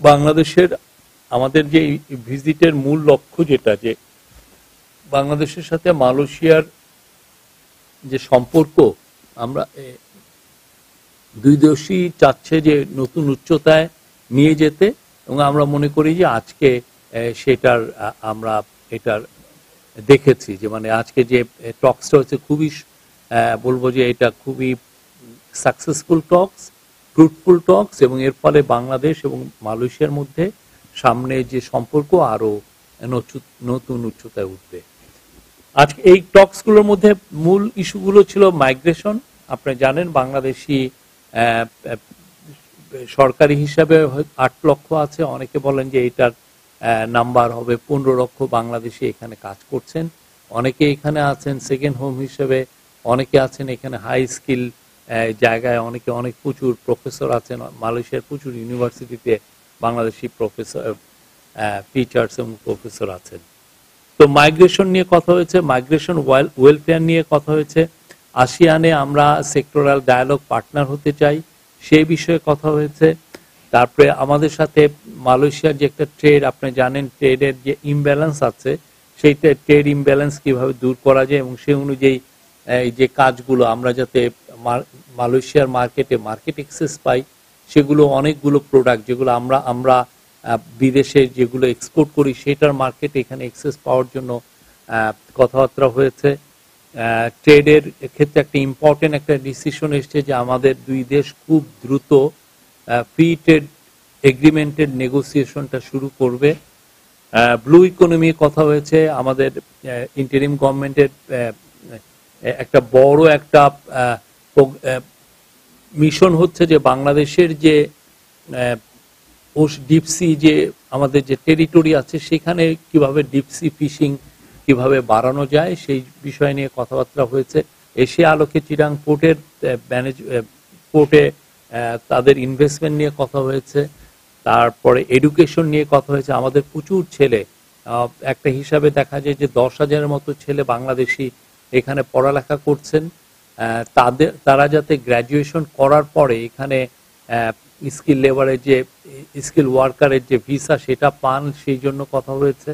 বাংলাদেশের আমাদের যে ভিজিটের মূল লক্ষ্য যেটা, যে বাংলাদেশের সাথে মালয়েশিয়ার যে সম্পর্ক, আমরা দুই দেশই চাচ্ছে যে নতুন উচ্চতায় নিয়ে যেতে, এবং আমরা মনে করি যে আজকে সেটার আমরা এটার দেখেছি, যে মানে আজকে যে টক্সটা হচ্ছে খুবই বলবো যে এটা খুবই সাকসেসফুল টক্স, ফ্রুটফুল টক্স, এবং এর ফলে বাংলাদেশ এবং মালয়েশিয়ার মধ্যে সামনে যে সম্পর্ক আরো নতুন উচ্চতায় উঠবে। আজকে এই টক্সগুলোর মধ্যে মূল ইস্যুগুলো ছিল মাইগ্রেশন। আপনি জানেন বাংলাদেশি সরকারি হিসাবে 8 লক্ষ আছে, অনেকে বলেন যে এটার নাম্বার হবে 15 লক্ষ বাংলাদেশি এখানে কাজ করছেন। অনেকে এখানে আছেন সেকেন্ড হোম হিসেবে, অনেকে আছেন এখানে হাই স্কিল জায়গায়, অনেকে অনেক প্রচুর প্রফেসর আছেন মালয়েশিয়ার প্রচুর ইউনিভার্সিটিতে, বাংলাদেশি প্রফেসর টিচার্স এবং প্রফেসর আছেন। তো মাইগ্রেশন নিয়ে কথা হয়েছে, মাইগ্রেশন ওয়েলফেয়ার নিয়ে কথা হয়েছে। আসিয়ানে আমরা সেক্টরাল ডায়ালগ পার্টনার হতে চাই, সেই বিষয়ে কথা হয়েছে। তারপরে আমাদের সাথে মালয়েশিয়ার যে একটা ট্রেড, আপনি জানেন ট্রেডের যে ইমব্যালেন্স আছে, সেই ট্রেড ইমব্যালেন্স কিভাবে দূর করা যায়, এবং সেই অনুযায়ী এই যে কাজগুলো আমরা যাতে মালয়েশিয়ার মার্কেট অ্যাক্সেস পাই, সেগুলো অনেকগুলো প্রোডাক্ট যেগুলো আমরা বিদেশে যেগুলো এক্সপোর্ট করি সেটার মার্কেট এখানে অ্যাক্সেস পাওয়ার জন্য কথাবার্তা হয়েছে। ট্রেডের ক্ষেত্রে একটা ইম্পর্টেন্ট একটা ডিসিশন এসছে যে আমাদের দুই দেশ খুব দ্রুত ফ্রি ট্রেড এগ্রিমেন্টের নেগোসিয়েশনটা শুরু করবে। ব্লু ইকোনমি কথা হয়েছে, আমাদের ইন্টারিম গভর্নমেন্টের একটা বড় একটা মিশন হচ্ছে যে বাংলাদেশের যে ডিপসি যে আমাদের যে টেরিটরি আছে সেখানে কিভাবে ডিপসি ফিশিং কিভাবে বাড়ানো যায় সেই বিষয় নিয়ে কথাবার্তা হয়েছে। এশিয়া আলোকে চিরাং পোর্টে তাদের ইনভেস্টমেন্ট নিয়ে কথা হয়েছে। তারপরে এডুকেশন নিয়ে কথা হয়েছে, আমাদের প্রচুর ছেলে, একটা হিসাবে দেখা যায় যে 10,000-এর মতো ছেলে বাংলাদেশি এখানে পড়ালেখা করছেন। তারা যাতে গ্র্যাজুয়েশন করার পরে এখানে স্কিল লেবারের যে স্কিল ওয়ার্কারের যে ভিসা সেটা পান, সেই জন্য কথা হয়েছে।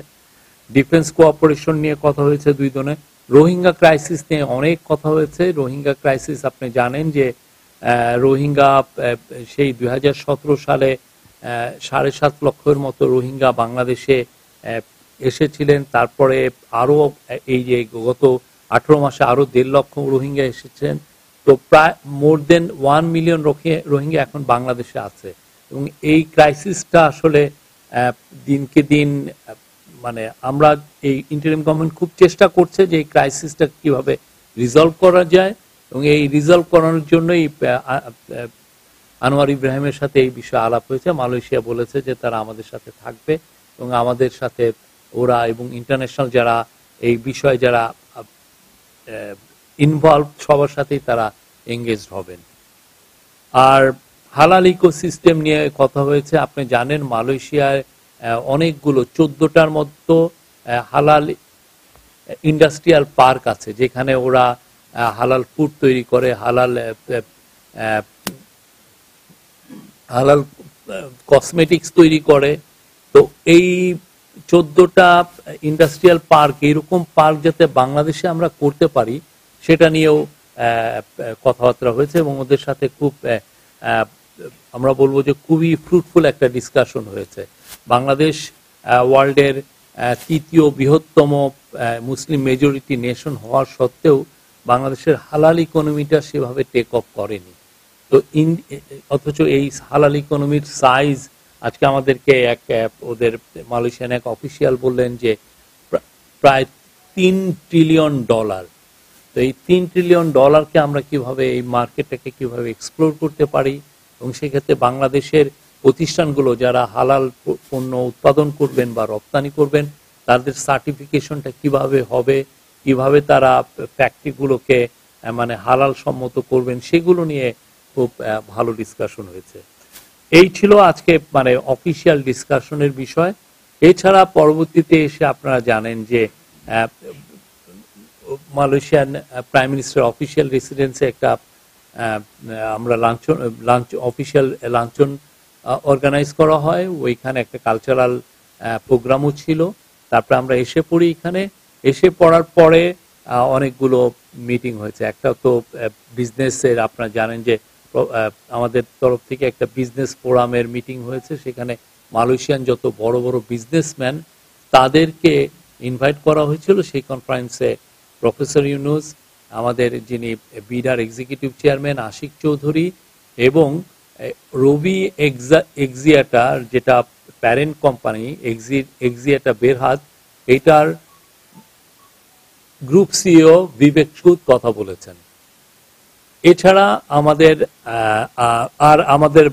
ডিফেন্স কোঅপারেশন নিয়ে কথা হয়েছে দুই জনে। রোহিঙ্গা ক্রাইসিস নিয়ে অনেক কথা হয়েছে। রোহিঙ্গা ক্রাইসিস আপনি জানেন যে রোহিঙ্গা সেই 2017 সালে 7.5 লক্ষের মতো রোহিঙ্গা বাংলাদেশে এসেছিলেন। তারপরে আরো এই যে গত 18 মাসে আরো 1.5 লক্ষ রোহিঙ্গা এসেছেন। তো প্রায় মোর দেন 1 মিলিয়ন রোহিঙ্গা এখন বাংলাদেশে আছে, এবং এই ক্রাইসিসটা আসলে দিনকে দিন মানে আমরা এই ইন্টারিম গভর্নমেন্ট খুব চেষ্টা করছে যে এই ক্রাইসিসটা কিভাবে রিজলভ করা যায়, এবং এই রিজলভ করানোর জন্যই আনোয়ার ইব্রাহিমের সাথে এই বিষয়ে আলাপ হয়েছে। মালয়েশিয়া বলেছে যে তারা আমাদের সাথে থাকবে, এবং আমাদের সাথে ওরা এবং ইন্টারন্যাশনাল যারা এই বিষয়ে যারা ইনভলভ সবার সাথেই তারা এঙ্গেজড হবেন। আর হালাল ইকোসিস্টেম নিয়ে কথা হয়েছে। আপনি জানেন মালয়েশিয়ায় অনেকগুলো 14টার মতো হালাল ইন্ডাস্ট্রিয়াল পার্ক আছে, যেখানে ওরা হালাল ফুড তৈরি করে, হালাল কসমেটিক্স তৈরি করে। তো এই 14টা ইন্ডাস্ট্রিয়াল পার্ক, এইরকম পার্ক যাতে বাংলাদেশে আমরা করতে পারি সেটা নিয়েও কথাবার্তা হয়েছে, এবং ওদের সাথে খুব আমরা বলবো যে খুবই ফ্রুটফুল একটা ডিসকাশন হয়েছে। বাংলাদেশ ওয়ার্ল্ডের তৃতীয় বৃহত্তম মুসলিম মেজরিটি নেশন হওয়ার সত্ত্বেও বাংলাদেশের হালাল ইকোনমিটা সেভাবে টেক অফ করেনি। তো অথচ এই হালাল ইকোনমির সাইজ আজকে আমাদেরকে ওদের মালয়েশিয়ান এক অফিসিয়াল বললেন যে প্রায় $3 ট্রিলিয়ন। তো এই $3 ট্রিলিয়ন আমরা কিভাবে এই মার্কেটটাকে কিভাবে এক্সপ্লোর করতে পারি, এবং সেক্ষেত্রে বাংলাদেশের প্রতিষ্ঠানগুলো যারা হালাল পণ্য উৎপাদন করবেন বা রপ্তানি করবেন তাদের সার্টিফিকেশনটা কিভাবে হবে, কিভাবে তারা ফ্যাক্টরিগুলোকে মানে হালাল সম্মত করবেন, সেগুলো নিয়ে খুব ভালো ডিসকাশন হয়েছে। এই ছিল আজকে মানে অফিসিয়াল ডিসকাশনের বিষয়। এছাড়া পরবর্তীতে এসে আপনারা জানেন যে মালয়েশিয়ান প্রাইম মিনিস্টার অফিসিয়াল রেসিডেন্সে একটা আমরা অফিসিয়াল লাঞ্ছন অর্গানাইজ করা হয়, ওইখানে একটা কালচারাল প্রোগ্রামও ছিল। তারপরে আমরা এসে পড়ি, এখানে এসে পড়ার পরে অনেকগুলো মিটিং হয়েছে। একটা তো বিজনেসের, আপনারা জানেন যে আমাদের তরফ থেকে একটা বিজনেস ফোরামের মিটিং হয়েছে, সেখানে মালয়েশিয়ান যত বড় বড় বিজনেসম্যান তাদেরকে ইনভাইট করা হয়েছিল। সেই কনফারেন্সে প্রফেসর ইউনুস, আমাদের যিনি বিডার এক্সিকিউটিভ চেয়ারম্যান আশিক চৌধুরী এবং রবি এক্সিয়াটার, যেটা প্যারেন্ট কোম্পানি এক্সিয়াটা বেরহাত, এটার গ্রুপ সিইও বিবেক সুদ কথা বলেছেন। এছাড়া আমাদের আমাদের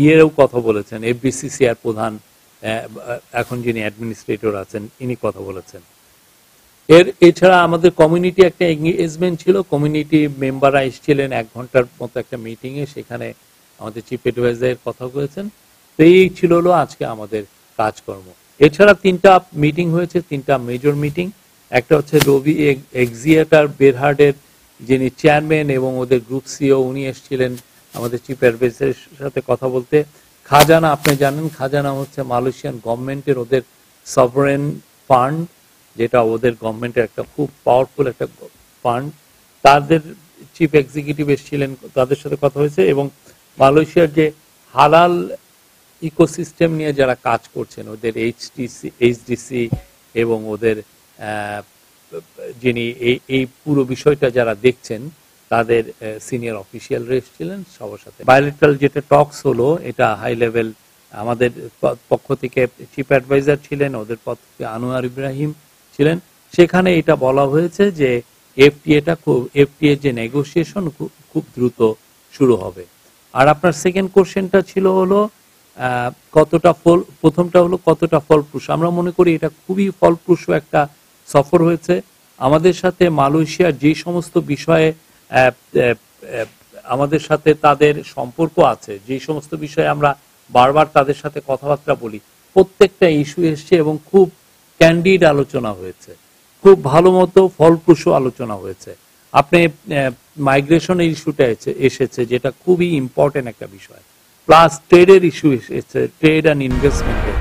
ইয়েরও কথা বলেছেন, এফবিসিসিআর প্রধান এখন যিনি অ্যাডমিনিস্ট্রেটর আছেন, ইনি কথা বলেছেন। এছাড়া আমাদের কমিউনিটি একটা এঙ্গেজমেন্ট ছিল, কমিউনিটি মেম্বাররা এসেছিলেন 1 ঘন্টার মতো একটা মিটিংয়ে, সেখানে আমাদের চিফ অ্যাডভাইজার কথা বলেছেন। তো এই ছিল হলো আজকে আমাদের কাজকর্ম। এছাড়া 3টা মিটিং হয়েছে, 3টা মেজর মিটিং। একটা হচ্ছে রবি এক্সিয়াটার বেরহার্ডের যিনি চেয়ারম্যান এবং ওদের গ্রুপ সিইও, উনি এসেছিলেন আমাদের চিফ অ্যাডভাইজারের সাথে কথা বলতে। খাজানা, আপনি জানেন খাজানা হচ্ছে মালয়েশিয়ান গভর্নমেন্টের ওদের সভরেন ফান্ড, যেটা ওদের গভর্নমেন্টের একটা খুব পাওয়ারফুল একটা ফান্ড। তাদের চিফ এক্সিকিউটিভ এসেছিলেন, তাদের সাথে কথা হয়েছে। এবং মালয়েশিয়ার যে হালাল ইকোসিস্টেম নিয়ে যারা কাজ করছেন, ওদের এইচডিসি এবং ওদের যিনি এই পুরো বিষয়টা যারা দেখছেন, তাদের সিনিয়র অফিসিয়ালরা এসেছিলেন সবার সাথে। বায়োলেটারাল যেটা টক্স হলো, এটা হাই লেভেল, আমাদের পক্ষ থেকে চিফ অ্যাডভাইজার ছিলেন, ওদের পক্ষ থেকে আনোয়ার ইব্রাহিম ছিলেন। সেখানে এটা বলা হয়েছে যে এফটিএ যে নেগোসিয়েশন খুব দ্রুত শুরু হবে। আর আপনার সেকেন্ড কোশ্চেনটা ছিল হলো প্রথমটা হলো কতটা ফলপ্রসূ। আমরা মনে করি এটা খুবই ফলপ্রসূ একটা সফর হয়েছে। আমাদের সাথে মালয়েশিয়ার যে সমস্ত বিষয়ে আমাদের সাথে তাদের সম্পর্ক আছে, যে সমস্ত বিষয়ে আমরা বারবার তাদের সাথে কথাবার্তা বলি, প্রত্যেকটা ইস্যু এসছে এবং খুব ক্যান্ডিড আলোচনা হয়েছে, খুব ভালো মতো ফলপ্রসূ আলোচনা হয়েছে। আপনি মাইগ্রেশনের ইস্যুটা এসেছে, যেটা খুবই ইম্পর্টেন্ট একটা বিষয়, প্লাস ট্রেডের ইস্যু এসেছে, ট্রেড অ্যান্ড ইনভেস্টমেন্টের।